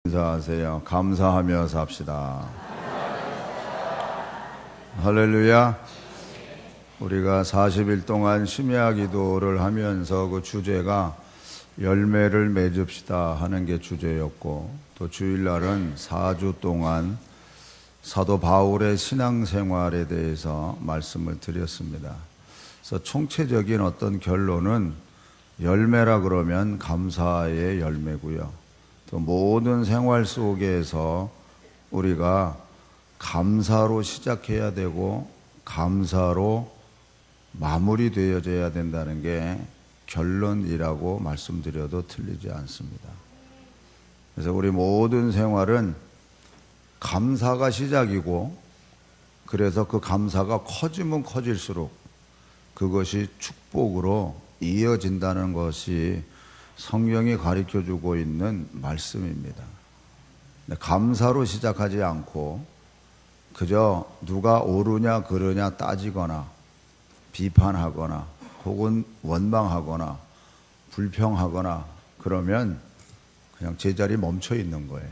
인사하세요. 감사하며 삽시다. 할렐루야. 우리가 40일 동안 심야 기도를 하면서 그 주제가 열매를 맺읍시다 하는 게 주제였고, 또 주일날은 4주 동안 사도 바울의 신앙생활에 대해서 말씀을 드렸습니다. 그래서 총체적인 어떤 결론은 열매라 그러면 감사의 열매고요. 또 모든 생활 속에서 우리가 감사로 시작해야 되고 감사로 마무리되어져야 된다는 게 결론이라고 말씀드려도 틀리지 않습니다. 그래서 우리 모든 생활은 감사가 시작이고, 그래서 그 감사가 커지면 커질수록 그것이 축복으로 이어진다는 것이 성경이 가르쳐주고 있는 말씀입니다. 감사로 시작하지 않고 그저 누가 옳으냐 그르냐 따지거나 비판하거나 혹은 원망하거나 불평하거나 그러면 그냥 제자리에 멈춰 있는 거예요.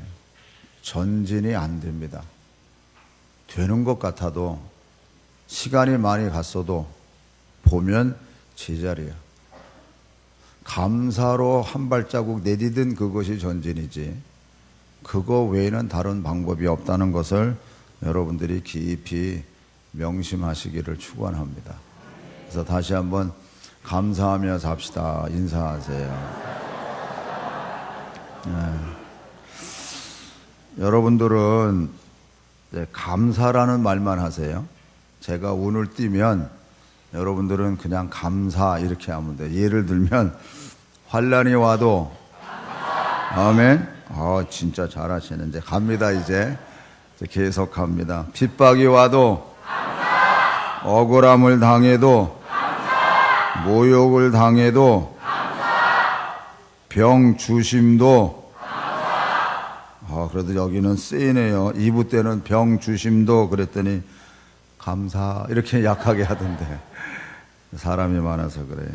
전진이 안 됩니다. 되는 것 같아도 시간이 많이 갔어도 보면 제자리야. 감사로 한 발자국 내디딘 그것이 전진이지, 그거 외에는 다른 방법이 없다는 것을 여러분들이 깊이 명심하시기를 축원합니다. 그래서 다시 한번 감사하며 삽시다. 인사하세요. 여러분들은 감사라는 말만 하세요. 제가 운을 띄면 여러분들은 그냥 감사 이렇게 하면 돼요. 예를 들면 환란이 와도 아멘. 진짜 잘하시는데 갑니다. 이제 계속 갑니다. 핍박이 와도 억울함을 당해도 모욕을 당해도 병 주심도 그래도 여기는 쓰이네요. 2부 때는 병 주심도 그랬더니 감사 이렇게 약하게 하던데 사람이 많아서 그래요.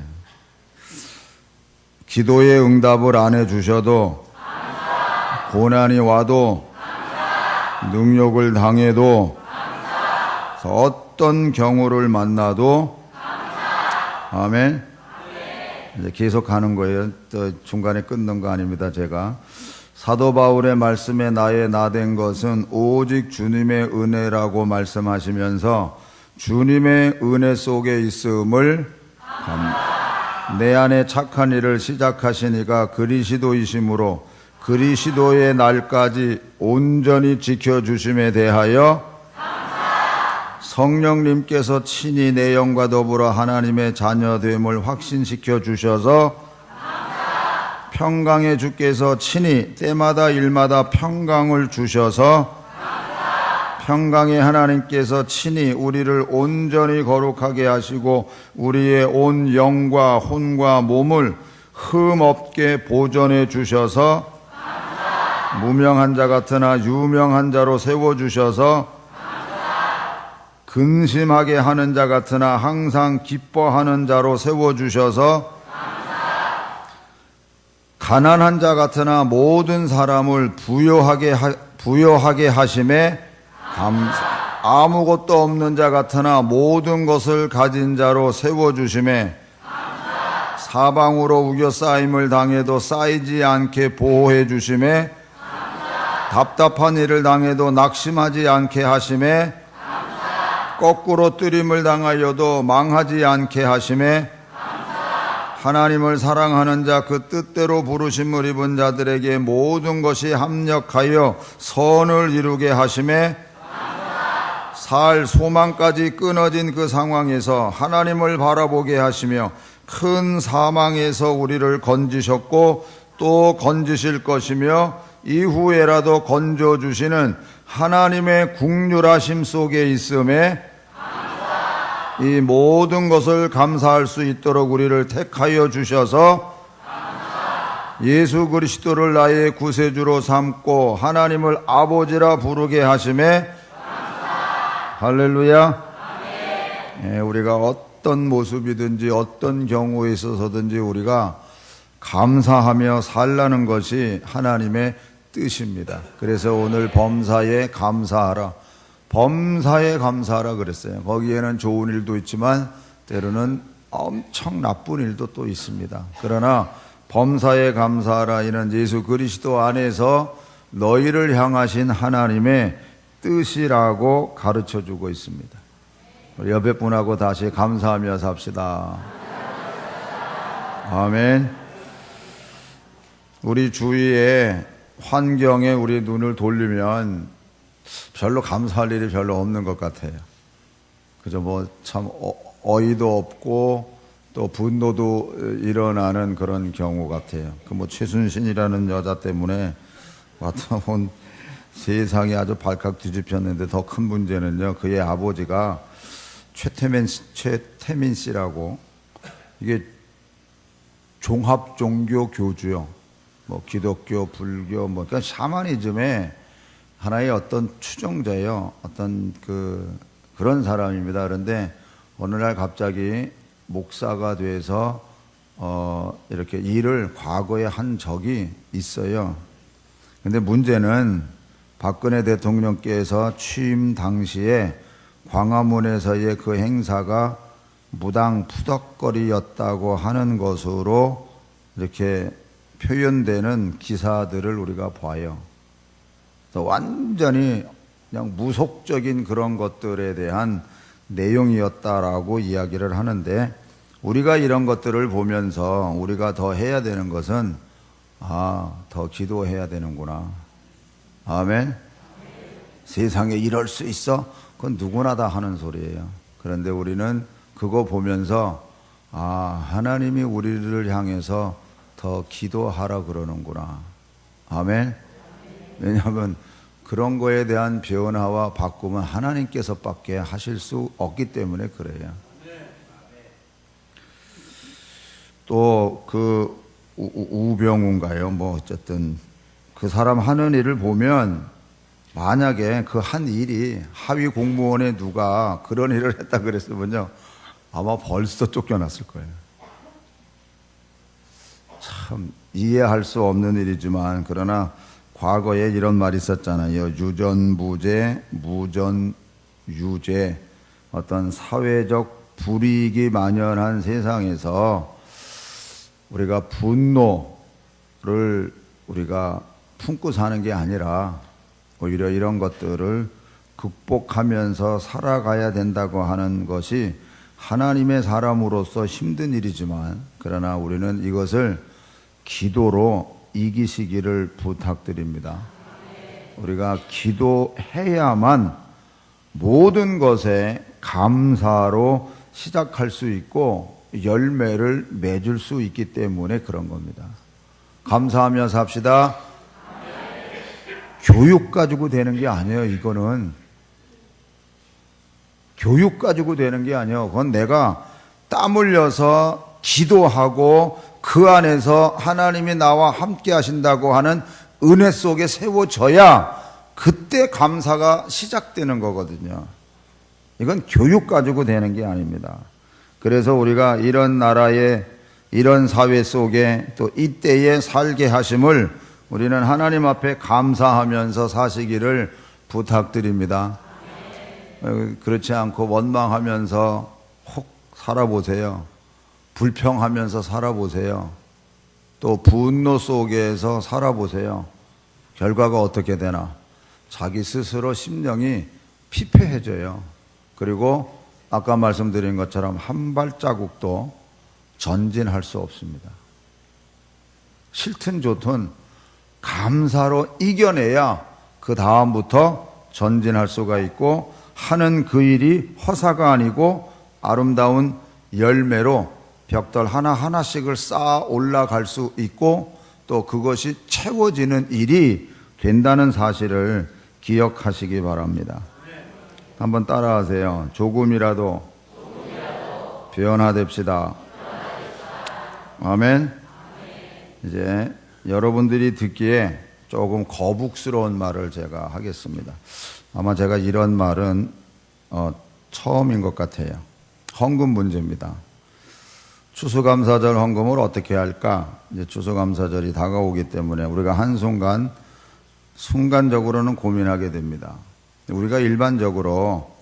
기도의 응답을 안 해주셔도 고난이 와도 능욕을 당해도 어떤 경우를 만나도 아멘. 이제 계속 가는 거예요. 또 중간에 끊는 거 아닙니다. 제가 사도 바울의 말씀에 나의 나된 것은 오직 주님의 은혜라고 말씀하시면서 주님의 은혜 속에 있음을 내 안에 착한 일을 시작하신 이가 그리스도이심으로 그리스도의 날까지 온전히 지켜주심에 대하여 성령님께서 친히 내 영과 더불어 하나님의 자녀됨을 확신시켜 주셔서 평강의 주께서 친히 때마다 일마다 평강을 주셔서 평강의 하나님께서 친히 우리를 온전히 거룩하게 하시고 우리의 온 영과 혼과 몸을 흠없게 보존해 주셔서 무명한 자 같으나 유명한 자로 세워주셔서 근심하게 하는 자 같으나 항상 기뻐하는 자로 세워주셔서 가난한 자 같으나 모든 사람을 부요하게 하심에 감사. 아무것도 없는 자 같으나 모든 것을 가진 자로 세워주심에 사방으로 우겨싸임을 당해도 쌓이지 않게 보호해 주심에 답답한 일을 당해도 낙심하지 않게 하심에 거꾸로 뜨림을 당하여도 망하지 않게 하심에 하나님을 사랑하는 자 그 뜻대로 부르심을 입은 자들에게 모든 것이 합력하여 선을 이루게 하심에 살 소망까지 끊어진 그 상황에서 하나님을 바라보게 하시며 큰 사망에서 우리를 건지셨고 또 건지실 것이며 이후에라도 건져주시는 하나님의 국률하심 속에 있음에 이 모든 것을 감사할 수 있도록 우리를 택하여 주셔서 예수 그리스도를 나의 구세주로 삼고 하나님을 아버지라 부르게 하심에 할렐루야. 우리가 어떤 모습이든지 어떤 경우에 있어서든지 우리가 감사하며 살라는 것이 하나님의 뜻입니다. 그래서 오늘 범사에 감사하라. 범사에 감사하라 그랬어요. 거기에는 좋은 일도 있지만 때로는 엄청 나쁜 일도 또 있습니다. 그러나 범사에 감사하라 이는 예수 그리스도 안에서 너희를 향하신 하나님의 뜻이라고 가르쳐주고 있습니다. 우리 옆에 분하고 다시 감사하며 삽시다. 아멘. 우리 주위의 환경에 우리 눈을 돌리면 별로 감사할 일이 별로 없는 것 같아요. 그저 뭐 참 어이도 없고 또 분노도 일어나는 그런 경우 같아요. 그 뭐 최순신이라는 여자 때문에 왔다 온 세상이 아주 발칵 뒤집혔는데 더 큰 문제는요, 그의 아버지가 최태민 씨라고, 이게 종합 종교 교주요. 뭐 기독교, 불교, 뭐 그러니까 샤머니즘의 하나의 어떤 추종자예요. 어떤 그런 사람입니다. 그런데 어느 날 갑자기 목사가 돼서 이렇게 일을 과거에 한 적이 있어요. 근데 문제는 박근혜 대통령께서 취임 당시에 광화문에서의 그 행사가 무당 푸덕거리였다고 하는 것으로 이렇게 표현되는 기사들을 우리가 봐요. 완전히 그냥 무속적인 그런 것들에 대한 내용이었다라고 이야기를 하는데, 우리가 이런 것들을 보면서 우리가 더 해야 되는 것은 더 기도해야 되는구나. 아멘. 세상에 이럴 수 있어? 그건 누구나 다 하는 소리예요. 그런데 우리는 그거 보면서 하나님이 우리를 향해서 더 기도하라 그러는구나. 아멘. 왜냐하면 그런 거에 대한 변화와 바꿈은 하나님께서밖에 하실 수 없기 때문에 그래요. 또 그 우병우인가요? 뭐 어쨌든 그 사람 하는 일을 보면, 만약에 그 한 일이 하위 공무원에 누가 그런 일을 했다 그랬으면요, 아마 벌써 쫓겨났을 거예요. 참 이해할 수 없는 일이지만, 그러나 과거에 이런 말이 있었잖아요. 유전무죄, 무전유죄. 어떤 사회적 불이익이 만연한 세상에서 우리가 분노를 우리가 품고 사는 게 아니라 오히려 이런 것들을 극복하면서 살아가야 된다고 하는 것이 하나님의 사람으로서 힘든 일이지만, 그러나 우리는 이것을 기도로 이기시기를 부탁드립니다. 우리가 기도해야만 모든 것에 감사로 시작할 수 있고 열매를 맺을 수 있기 때문에 그런 겁니다. 감사하며 삽시다. 교육 가지고 되는 게 아니에요. 이거는 교육 가지고 되는 게 아니에요. 그건 내가 땀 흘려서 기도하고 그 안에서 하나님이 나와 함께 하신다고 하는 은혜 속에 세워져야 그때 감사가 시작되는 거거든요. 이건 교육 가지고 되는 게 아닙니다. 그래서 우리가 이런 나라에, 이런 사회 속에 또 이때에 살게 하심을 우리는 하나님 앞에 감사하면서 사시기를 부탁드립니다. 그렇지 않고 원망하면서 혹 살아보세요. 불평하면서 살아보세요. 또 분노 속에서 살아보세요. 결과가 어떻게 되나? 자기 스스로 심령이 피폐해져요. 그리고 아까 말씀드린 것처럼 한 발자국도 전진할 수 없습니다. 싫든 좋든 감사로 이겨내야 그 다음부터 전진할 수가 있고, 하는 그 일이 허사가 아니고 아름다운 열매로 벽돌 하나하나씩을 쌓아 올라갈 수 있고, 또 그것이 채워지는 일이 된다는 사실을 기억하시기 바랍니다. 한번 따라하세요. 조금이라도 변화됩시다. 아멘. 이제 여러분들이 듣기에 조금 거북스러운 말을 제가 하겠습니다. 아마 제가 이런 말은 처음인 것 같아요. 헌금 문제입니다. 추수감사절 헌금을 어떻게 할까? 이제 추수감사절이 다가오기 때문에 우리가 한순간 순간적으로는 고민하게 됩니다. 우리가 일반적으로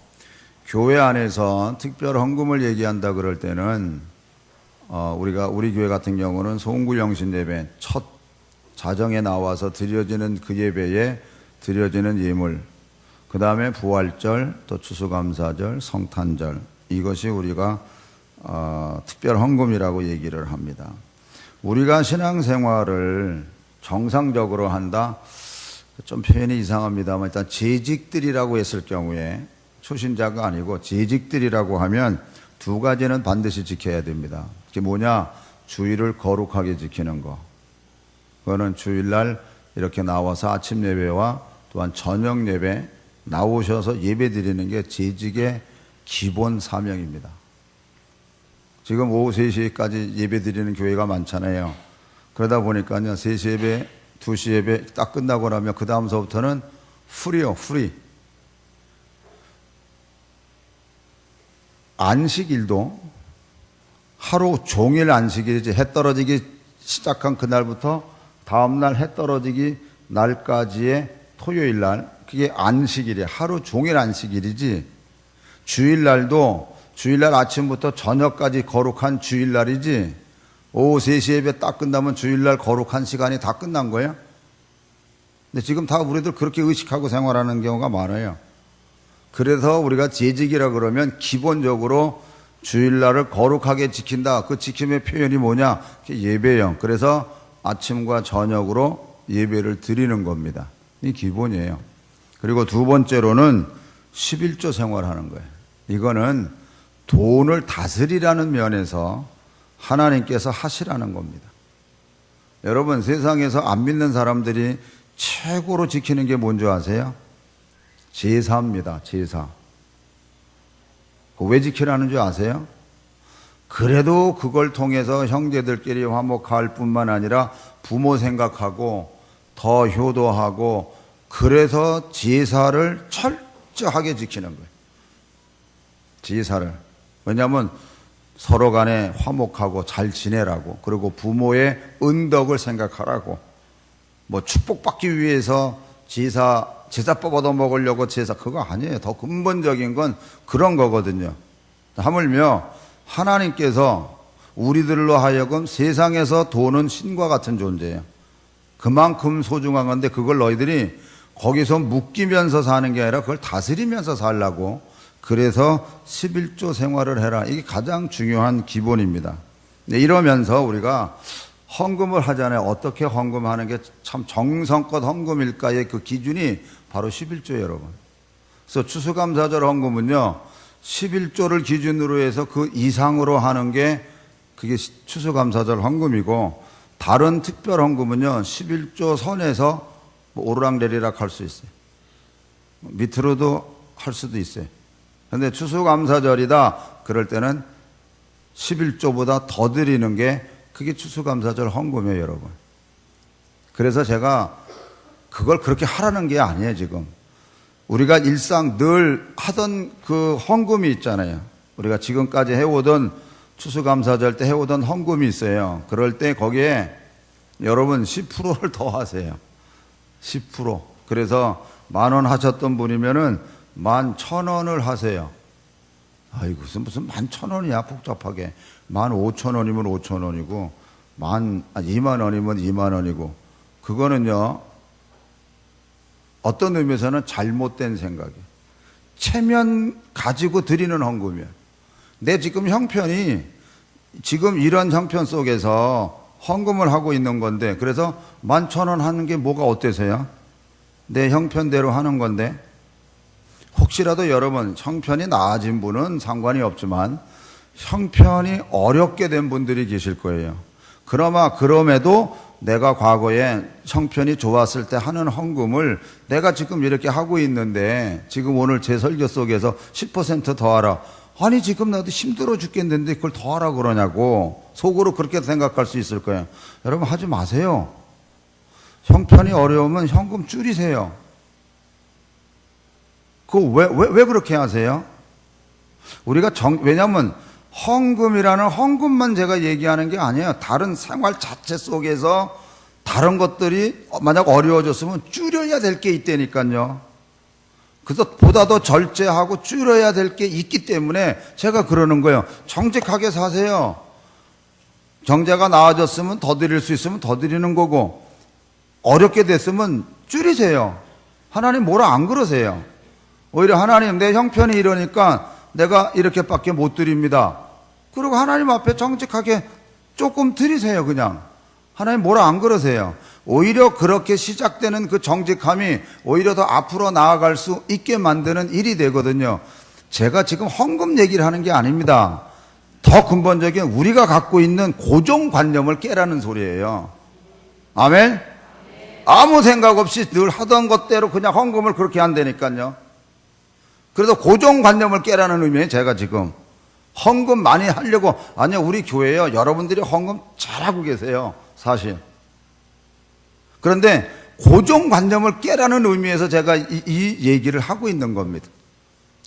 교회 안에서 특별 헌금을 얘기한다 그럴 때는 우리 교회 같은 경우는 송구 영신 예배 첫 자정에 나와서 드려지는 그 예배에 드려지는 예물, 그 다음에 부활절, 또 추수감사절, 성탄절, 이것이 우리가 특별 헌금이라고 얘기를 합니다. 우리가 신앙생활을 정상적으로 한다, 좀 표현이 이상합니다만 일단 재직들이라고 했을 경우에, 초신자가 아니고 재직들이라고 하면 두 가지는 반드시 지켜야 됩니다. 그게 뭐냐? 주일을 거룩하게 지키는 거. 그거는 주일날 이렇게 나와서 아침 예배와 또한 저녁 예배 나오셔서 예배 드리는 게 재직의 기본 사명입니다. 지금 오후 3시까지 예배 드리는 교회가 많잖아요. 그러다 보니까요, 3시 예배, 2시 예배 딱 끝나고 나면 그 다음서부터는 프리. 안식일도 하루 종일 안식일이지, 해 떨어지기 시작한 그날부터 다음날 해 떨어지기 날까지의 토요일 날, 그게 안식일이에요. 하루 종일 안식일이지, 주일날도 주일날 아침부터 저녁까지 거룩한 주일날이지, 오후 3시 예배 딱 끝나면 주일날 거룩한 시간이 다 끝난 거예요. 근데 지금 다 우리들 그렇게 의식하고 생활하는 경우가 많아요. 그래서 우리가 재직이라 그러면 기본적으로 주일날을 거룩하게 지킨다. 그 지킴의 표현이 뭐냐? 예배형. 그래서 아침과 저녁으로 예배를 드리는 겁니다. 이 기본이에요. 그리고 두 번째로는 11조 생활하는 거예요. 이거는 돈을 다스리라는 면에서 하나님께서 하시라는 겁니다. 여러분, 세상에서 안 믿는 사람들이 최고로 지키는 게 뭔지 아세요? 제사입니다. 제사. 왜 지키라는 줄 아세요? 그래도 그걸 통해서 형제들끼리 화목할 뿐만 아니라 부모 생각하고 더 효도하고, 그래서 제사를 철저하게 지키는 거예요. 제사를. 왜냐하면 서로 간에 화목하고 잘 지내라고, 그리고 부모의 은덕을 생각하라고, 뭐 축복받기 위해서 제사법 얻어먹으려고 제사, 그거 아니에요. 더 근본적인 건 그런 거거든요. 하물며 하나님께서 우리들로 하여금 세상에서 돈은 신과 같은 존재예요. 그만큼 소중한 건데, 그걸 너희들이 거기서 묶이면서 사는 게 아니라 그걸 다스리면서 살라고, 그래서 11조 생활을 해라. 이게 가장 중요한 기본입니다. 이러면서 우리가 헌금을 하잖아요. 어떻게 헌금하는 게 참 정성껏 헌금일까의 그 기준이 바로 11조예요, 여러분. 그래서 추수감사절 헌금은요, 11조를 기준으로 해서 그 이상으로 하는 게 그게 추수감사절 헌금이고, 다른 특별 헌금은요 11조 선에서 뭐 오르락내리락 할 수 있어요. 밑으로도 할 수도 있어요. 그런데 추수감사절이다 그럴 때는 11조보다 더 드리는 게 그게 추수감사절 헌금이에요, 여러분. 그래서 제가 그걸 그렇게 하라는 게 아니에요. 지금 우리가 일상 늘 하던 그 헌금이 있잖아요. 우리가 지금까지 해오던 추수감사절 때 해오던 헌금이 있어요. 그럴 때 거기에 여러분 10%를 더 하세요. 10%. 그래서 10,000원 하셨던 분이면은 11,000원을 하세요. 아이고, 무슨 11,000원이야, 복잡하게. 15,000원이면 5,000원이고, 20,000원이면 20,000원이고, 그거는요, 어떤 의미에서는 잘못된 생각이에요. 체면 가지고 드리는 헌금이에요. 내 지금 형편이, 지금 이런 형편 속에서 헌금을 하고 있는 건데, 그래서 11,000원 하는 게 뭐가 어때서요? 내 형편대로 하는 건데, 혹시라도 여러분 형편이 나아진 분은 상관이 없지만 형편이 어렵게 된 분들이 계실 거예요. 그럼에도 내가 과거에 형편이 좋았을 때 하는 헌금을 내가 지금 이렇게 하고 있는데, 지금 오늘 제 설교 속에서 10% 더 하라. 아니, 지금 나도 힘들어 죽겠는데 그걸 더 하라 그러냐고 속으로 그렇게 생각할 수 있을 거예요. 여러분, 하지 마세요. 형편이 어려우면 현금 줄이세요. 왜 그렇게 하세요? 우리가 왜냐면 헌금이라는 헌금만 제가 얘기하는 게 아니에요. 다른 생활 자체 속에서 다른 것들이 만약 어려워졌으면 줄여야 될 게 있다니까요. 그래서 보다 더 절제하고 줄여야 될 게 있기 때문에 제가 그러는 거예요. 정직하게 사세요. 경제가 나아졌으면 더 드릴 수 있으면 더 드리는 거고, 어렵게 됐으면 줄이세요. 하나님 뭐라 안 그러세요. 오히려 하나님 내 형편이 이러니까 내가 이렇게밖에 못 드립니다. 그리고 하나님 앞에 정직하게 조금 드리세요. 그냥 하나님 뭐라 안 그러세요. 오히려 그렇게 시작되는 그 정직함이 오히려 더 앞으로 나아갈 수 있게 만드는 일이 되거든요. 제가 지금 헌금 얘기를 하는 게 아닙니다. 더 근본적인 우리가 갖고 있는 고정관념을 깨라는 소리예요. 아멘? 아무 생각 없이 늘 하던 것대로 그냥 헌금을 그렇게 한다니까요. 그래서 고정관념을 깨라는 의미에 제가 지금 헌금 많이 하려고, 아니요, 우리 교회요, 여러분들이 헌금 잘하고 계세요, 사실. 그런데 고정관념을 깨라는 의미에서 제가 이 얘기를 하고 있는 겁니다.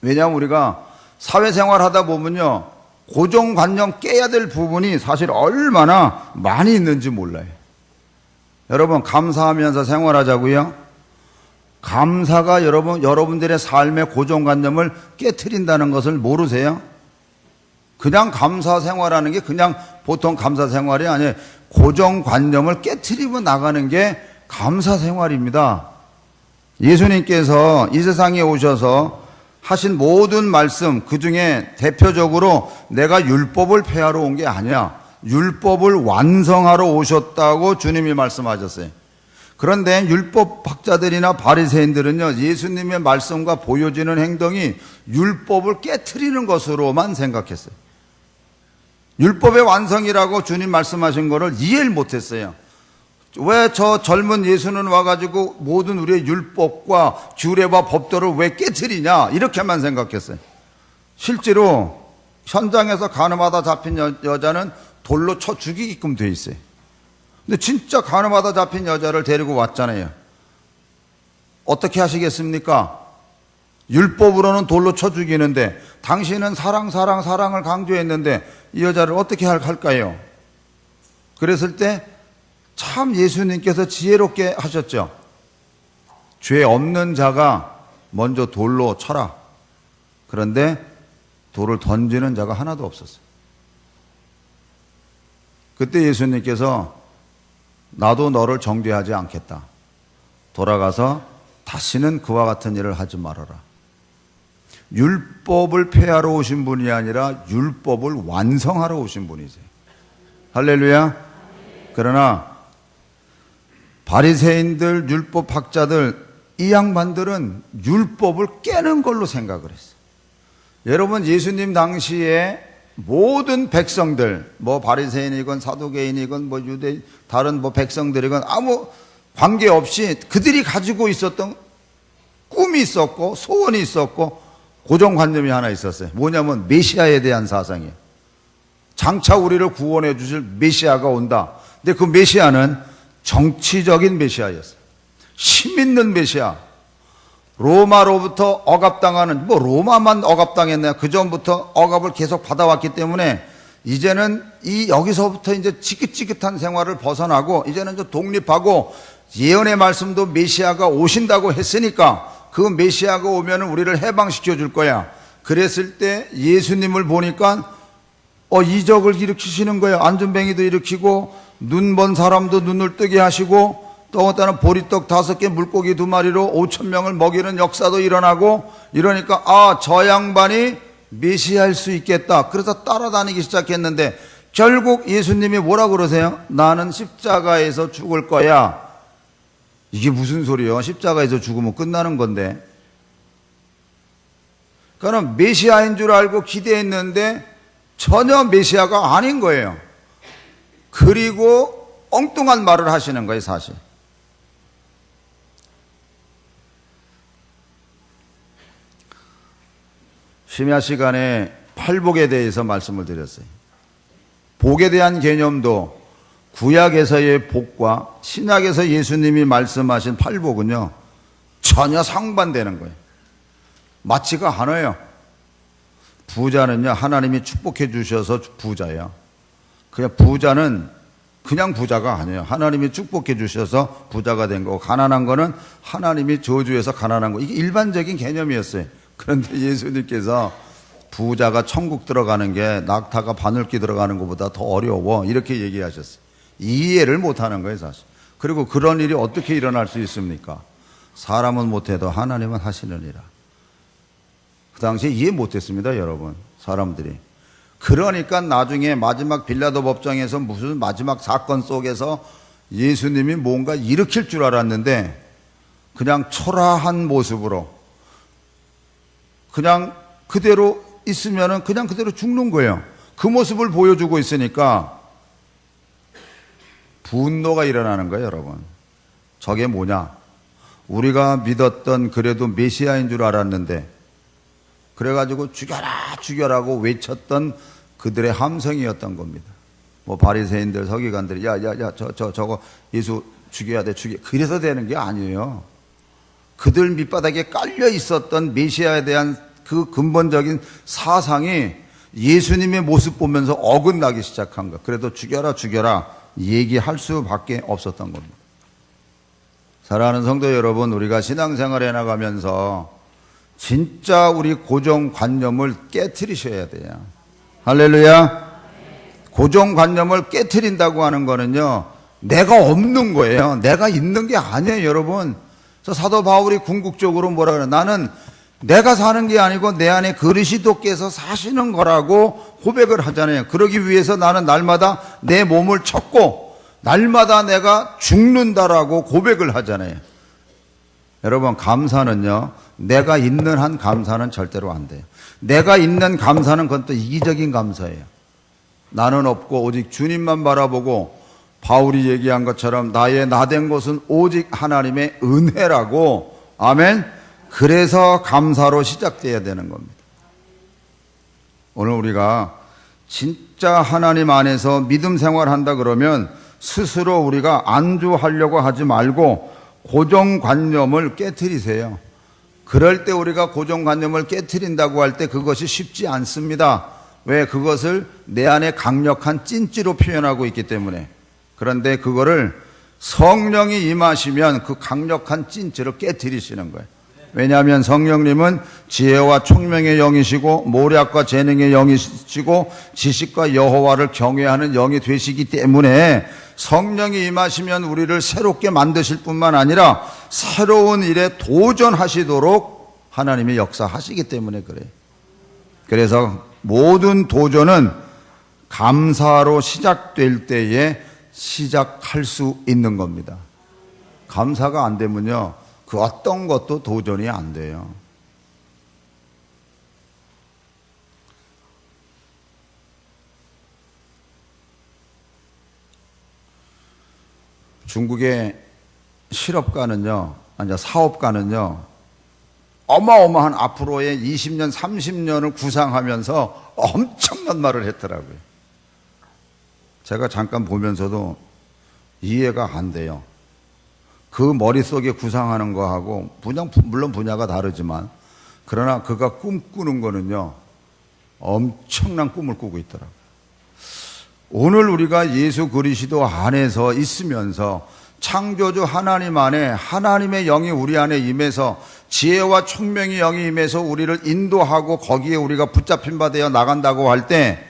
왜냐하면 우리가 사회생활 하다 보면요, 고정관념 깨야 될 부분이 사실 얼마나 많이 있는지 몰라요. 여러분, 감사하면서 생활하자고요. 감사가 여러분들의 삶의 고정관념을 깨트린다는 것을 모르세요? 그냥 감사 생활하는 게 그냥 보통 감사 생활이 아니에요. 고정관념을 깨트리고 나가는 게 감사 생활입니다. 예수님께서 이 세상에 오셔서 하신 모든 말씀, 그 중에 대표적으로 내가 율법을 폐하러 온 게 아니야. 율법을 완성하러 오셨다고 주님이 말씀하셨어요. 그런데 율법학자들이나 바리새인들은요, 예수님의 말씀과 보여지는 행동이 율법을 깨트리는 것으로만 생각했어요. 율법의 완성이라고 주님 말씀하신 거를 이해를 못했어요. 왜 저 젊은 예수는 와가지고 모든 우리의 율법과 규례와 법도를 왜 깨트리냐, 이렇게만 생각했어요. 실제로 현장에서 간음하다 잡힌 여자는 돌로 쳐 죽이게끔 돼 있어요. 근데 진짜 간음하다 잡힌 여자를 데리고 왔잖아요. 어떻게 하시겠습니까? 율법으로는 돌로 쳐 죽이는데 당신은 사랑을 강조했는데 이 여자를 어떻게 할까요? 그랬을 때 참 예수님께서 지혜롭게 하셨죠. 죄 없는 자가 먼저 돌로 쳐라. 그런데 돌을 던지는 자가 하나도 없었어요. 그때 예수님께서 나도 너를 정죄하지 않겠다. 돌아가서 다시는 그와 같은 일을 하지 말아라. 율법을 폐하러 오신 분이 아니라 율법을 완성하러 오신 분이세요. 할렐루야. 그러나 바리새인들, 율법학자들, 이 양반들은 율법을 깨는 걸로 생각을 했어요. 여러분, 예수님 당시에 모든 백성들, 뭐 바리새인이건 사두개인이건 뭐 유대 다른 뭐 백성들이건 아무 관계없이 그들이 가지고 있었던 꿈이 있었고 소원이 있었고 고정관념이 하나 있었어요. 뭐냐면 메시아에 대한 사상이에요. 장차 우리를 구원해 주실 메시아가 온다. 근데 그 메시아는 정치적인 메시아였어요. 힘 있는 메시아. 로마로부터 억압당하는, 뭐 로마만 억압당했나요? 그 전부터 억압을 계속 받아왔기 때문에 이제는 여기서부터 이제 지긋지긋한 생활을 벗어나고 이제는 좀 독립하고, 예언의 말씀도 메시아가 오신다고 했으니까 그 메시아가 오면 우리를 해방시켜 줄 거야. 그랬을 때 예수님을 보니까 이적을 일으키시는 거예요. 안전뱅이도 일으키고 눈 먼 사람도 눈을 뜨게 하시고, 또 어떤 보리떡 5개 물고기 2마리로 5,000명을 먹이는 역사도 일어나고, 이러니까 저 양반이 메시아일 수 있겠다. 그래서 따라다니기 시작했는데 결국 예수님이 뭐라 그러세요? 나는 십자가에서 죽을 거야. 이게 무슨 소리예요? 십자가에서 죽으면 끝나는 건데. 그러니까 메시아인 줄 알고 기대했는데 전혀 메시아가 아닌 거예요. 그리고 엉뚱한 말을 하시는 거예요, 사실. 심야 시간에 팔복에 대해서 말씀을 드렸어요. 복에 대한 개념도 구약에서의 복과 신약에서 예수님이 말씀하신 팔복은요, 전혀 상반되는 거예요. 맞지가 않아요. 부자는요, 하나님이 축복해 주셔서 부자예요. 그냥 부자는 그냥 부자가 아니에요. 하나님이 축복해 주셔서 부자가 된 거고, 가난한 거는 하나님이 저주해서 가난한 거. 이게 일반적인 개념이었어요. 그런데 예수님께서 부자가 천국 들어가는 게 낙타가 바늘기 들어가는 것보다 더 어려워, 이렇게 얘기하셨어요. 이해를 못하는 거예요, 사실. 그리고 그런 일이 어떻게 일어날 수 있습니까? 사람은 못해도 하나님은 하시느니라. 그 당시에 이해 못했습니다, 여러분. 사람들이. 그러니까 나중에 마지막 빌라도 법정에서 무슨 마지막 사건 속에서 예수님이 뭔가 일으킬 줄 알았는데 그냥 초라한 모습으로 그냥 그대로 있으면은 그냥 그대로 죽는 거예요. 그 모습을 보여주고 있으니까 분노가 일어나는 거예요, 여러분. 저게 뭐냐? 우리가 믿었던 그래도 메시아인 줄 알았는데, 그래가지고 죽여라 죽여라고 외쳤던 그들의 함성이었던 겁니다. 뭐 바리새인들 서기관들이 저거 예수 죽여야 돼, 그래서 되는 게 아니에요. 그들 밑바닥에 깔려 있었던 메시아에 대한 그 근본적인 사상이 예수님의 모습 보면서 어긋나기 시작한 거. 그래도 죽여라 얘기할 수밖에 없었던 겁니다. 사랑하는 성도 여러분, 우리가 신앙생활에 나가면서 진짜 우리 고정관념을 깨트리셔야 돼요. 할렐루야. 고정관념을 깨트린다고 하는 거는요, 내가 없는 거예요. 내가 있는 게 아니에요, 여러분. 그래서 사도 바울이 궁극적으로 뭐라 그래요? 나는 내가 사는 게 아니고 내 안에 그리스도께서 사시는 거라고 고백을 하잖아요. 그러기 위해서 나는 날마다 내 몸을 쳤고 날마다 내가 죽는다라고 고백을 하잖아요. 여러분, 감사는요, 내가 있는 한 감사는 절대로 안 돼요. 내가 있는 감사는 그건 또 이기적인 감사예요. 나는 없고 오직 주님만 바라보고 바울이 얘기한 것처럼 나의 나된 것은 오직 하나님의 은혜라고. 아멘. 그래서 감사로 시작돼야 되는 겁니다. 오늘 우리가 진짜 하나님 안에서 믿음 생활한다 그러면 스스로 우리가 안주하려고 하지 말고 고정관념을 깨트리세요. 그럴 때 우리가 고정관념을 깨트린다고 할 때 그것이 쉽지 않습니다. 왜? 그것을 내 안에 강력한 찐찌로 표현하고 있기 때문에. 그런데 그거를 성령이 임하시면 그 강력한 찐찌를 깨트리시는 거예요. 왜냐하면 성령님은 지혜와 총명의 영이시고 모략과 재능의 영이시고 지식과 여호와를 경외하는 영이 되시기 때문에 성령이 임하시면 우리를 새롭게 만드실 뿐만 아니라 새로운 일에 도전하시도록 하나님이 역사하시기 때문에 그래요. 그래서 모든 도전은 감사로 시작될 때에 시작할 수 있는 겁니다. 감사가 안 되면요, 그 어떤 것도 도전이 안 돼요. 중국의 실업가는요, 아니 사업가는요, 어마어마한 앞으로의 20년, 30년을 구상하면서 엄청난 말을 했더라고요. 제가 잠깐 보면서도 이해가 안 돼요. 그 머릿속에 구상하는 거하고 물론 분야가 다르지만, 그러나 그가 꿈꾸는 거는요, 엄청난 꿈을 꾸고 있더라고요. 오늘 우리가 예수 그리스도 안에서 있으면서 창조주 하나님 안에 하나님의 영이 우리 안에 임해서 지혜와 총명의 영이 임해서 우리를 인도하고 거기에 우리가 붙잡힌 바 되어 나간다고 할 때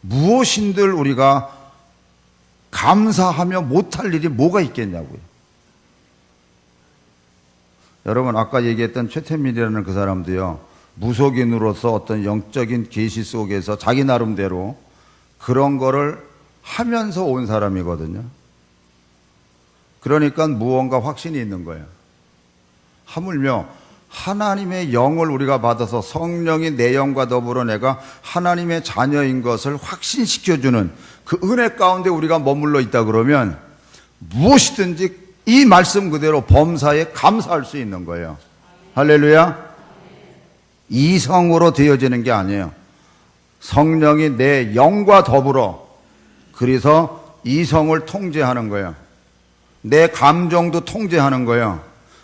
무엇인들 우리가 감사하며 못할 일이 뭐가 있겠냐고요. 여러분, 아까 얘기했던 최태민이라는 그 사람도요, 무속인으로서 어떤 영적인 계시 속에서 자기 나름대로 그런 거를 하면서 온 사람이거든요. 그러니까 무언가 확신이 있는 거예요. 하물며 하나님의 영을 우리가 받아서 성령이 내 영과 더불어 내가 하나님의 자녀인 것을 확신시켜주는 그 은혜 가운데 우리가 머물러 있다 그러면 무엇이든지 이 말씀 그대로 범사에 감사할 수 있는 거예요. 할렐루야. 이성으로 되어지는 게 아니에요. 성령이 내 영과 더불어, 그래서 이성을 통제하는 거예요. 내 감정도 통제하는 거예요.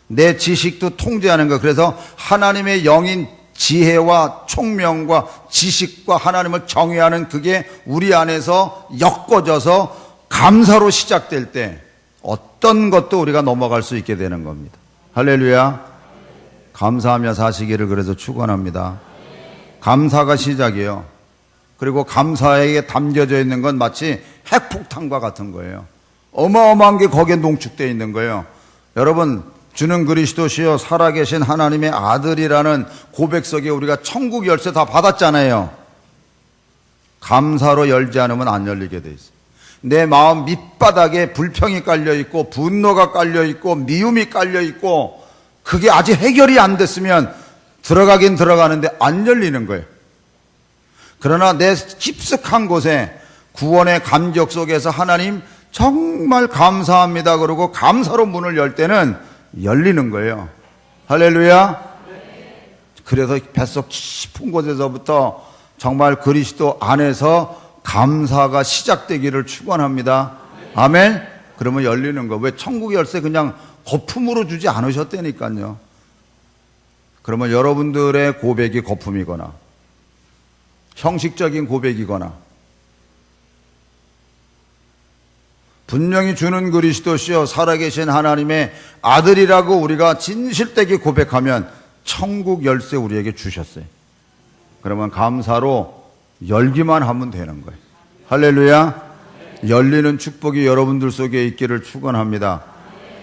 내 지식도 통제하는 거예요. 그래서 하나님의 영인 지혜와 총명과 지식과 하나님을 경외하는 그게 우리 안에서 엮어져서 감사로 시작될 때 어떤 것도 우리가 넘어갈 수 있게 되는 겁니다. 할렐루야. 감사하며 사시기를 그래서 축원합니다. 감사가 시작이에요. 그리고 감사에 담겨져 있는 건 마치 핵폭탄과 같은 거예요. 어마어마한 게 거기에 농축되어 있는 거예요. 여러분, 주는 그리스도시요 살아계신 하나님의 아들이라는 고백 속에 우리가 천국 열쇠 다 받았잖아요. 감사로 열지 않으면 안 열리게 돼 있어요. 내 마음 밑바닥에 불평이 깔려 있고 분노가 깔려 있고 미움이 깔려 있고 그게 아직 해결이 안 됐으면 들어가긴 들어가는데 안 열리는 거예요. 그러나 내 깊숙한 곳에 구원의 감격 속에서 하나님 정말 감사합니다 그러고 감사로 문을 열 때는 열리는 거예요. 할렐루야. 그래서 뱃속 깊은 곳에서부터 정말 그리스도 안에서 감사가 시작되기를 축원합니다. 아멘. 그러면 열리는 거. 왜 천국 열쇠 그냥 거품으로 주지 않으셨다니까요. 그러면 여러분들의 고백이 거품이거나 형식적인 고백이거나 분명히 주는 그리스도시요 살아계신 하나님의 아들이라고 우리가 진실되게 고백하면 천국 열쇠 우리에게 주셨어요. 그러면 감사로 열기만 하면 되는 거예요. 할렐루야. 열리는 축복이 여러분들 속에 있기를 축원합니다.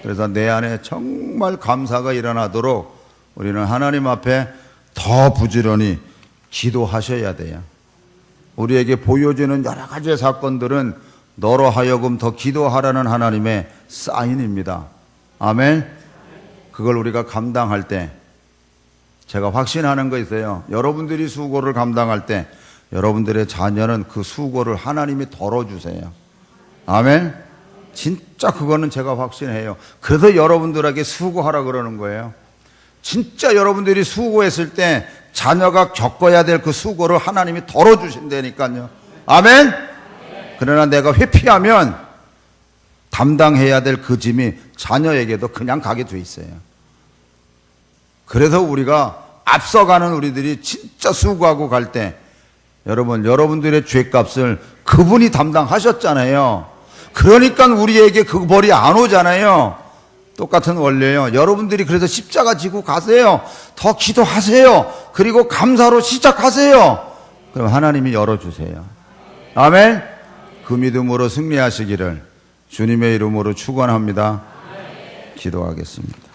그래서 내 안에 정말 감사가 일어나도록 우리는 하나님 앞에 더 부지런히 기도하셔야 돼요. 우리에게 보여지는 여러 가지의 사건들은 너로 하여금 더 기도하라는 하나님의 사인입니다. 아멘. 그걸 우리가 감당할 때 제가 확신하는 거 있어요. 여러분들이 수고를 감당할 때 여러분들의 자녀는 그 수고를 하나님이 덜어주세요. 아멘. 진짜 그거는 제가 확신해요. 그래서 여러분들에게 수고하라 그러는 거예요. 진짜 여러분들이 수고했을 때 자녀가 겪어야 될 그 수고를 하나님이 덜어주신다니까요. 아멘. 그러나 내가 회피하면 담당해야 될 그 짐이 자녀에게도 그냥 가게 돼 있어요. 그래서 우리가 앞서가는 우리들이 진짜 수고하고 갈 때 여러분, 여러분들의 죄값을 그분이 담당하셨잖아요. 그러니까 우리에게 그 벌이 안 오잖아요. 똑같은 원리예요. 여러분들이 그래서 십자가 지고 가세요. 더 기도하세요. 그리고 감사로 시작하세요. 그럼 하나님이 열어주세요. 아멘. 그 믿음으로 승리하시기를 주님의 이름으로 축원합니다. 기도하겠습니다.